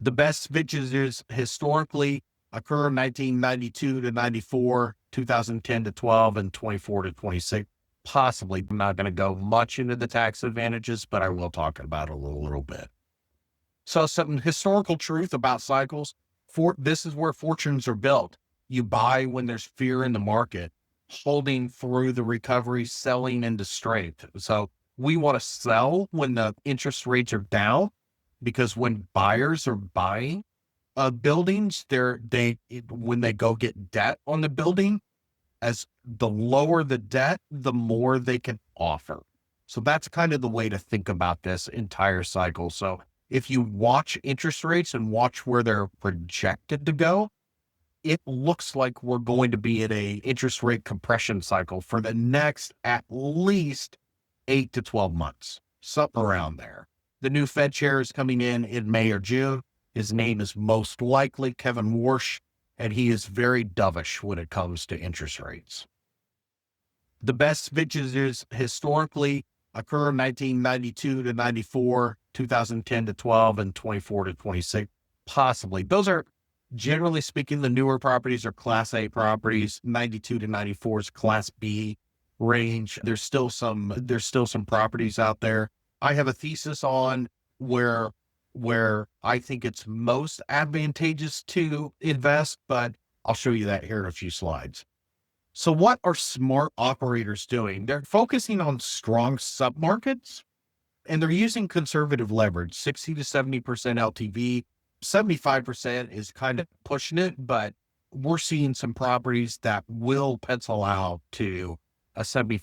The best vintages historically occur 1992 to 94, 2010 to 12, and 24 to 26. Possibly. I'm not going to go much into the tax advantages, but I will talk about it a little bit. So some historical truth about cycles. This is where fortunes are built. You buy when there's fear in the market, holding through the recovery, selling into strength. So we want to sell when the interest rates are down, because when buyers are buying buildings, when they go get debt on the building, as the lower the debt, the more they can offer. So that's kind of the way to think about this entire cycle. So if you watch interest rates and watch where they're projected to go, it looks like we're going to be in a interest rate compression cycle for the next at least 8 to 12 months, something around there. The new Fed chair is coming in May or June. His name is most likely Kevin Warsh, and he is very dovish when it comes to interest rates. The best vintages historically occur 1992 to 94, 2010 to 12, and 24 to 26. Possibly. Those are, generally speaking, the newer properties are Class A properties. 92 to 94 is Class B range. There's still some properties out there. I have a thesis on where I think it's most advantageous to invest, but I'll show you that here in a few slides. So what are smart operators doing? They're focusing on strong submarkets, and they're using conservative leverage, 60 to 70% LTV. 75% is kind of pushing it, but we're seeing some properties that will pencil out to a 75%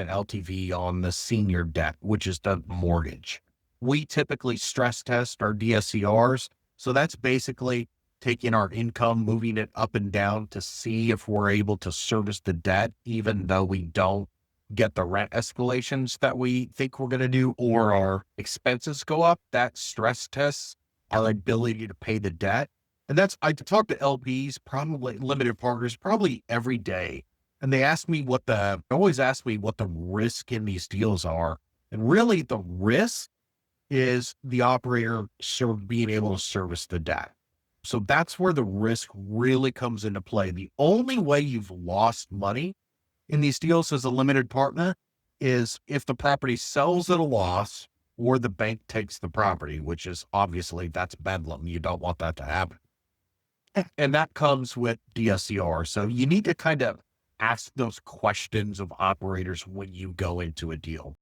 LTV on the senior debt, which is the mortgage. We typically stress test our DSCRs. So that's basically taking our income, moving it up and down to see if we're able to service the debt, even though we don't get the rent escalations that we think we're going to do, or our expenses go up. That stress tests our ability to pay the debt. And I talk to LPs, probably limited partners, probably every day. And they always ask me what the risk in these deals are. And really the risk is the operator being able to service the debt. So that's where the risk really comes into play. The only way you've lost money in these deals as a limited partner is if the property sells at a loss or the bank takes the property, which is obviously that's bedlam. You don't want that to happen. And that comes with DSCR. So you need to kind of ask those questions of operators when you go into a deal.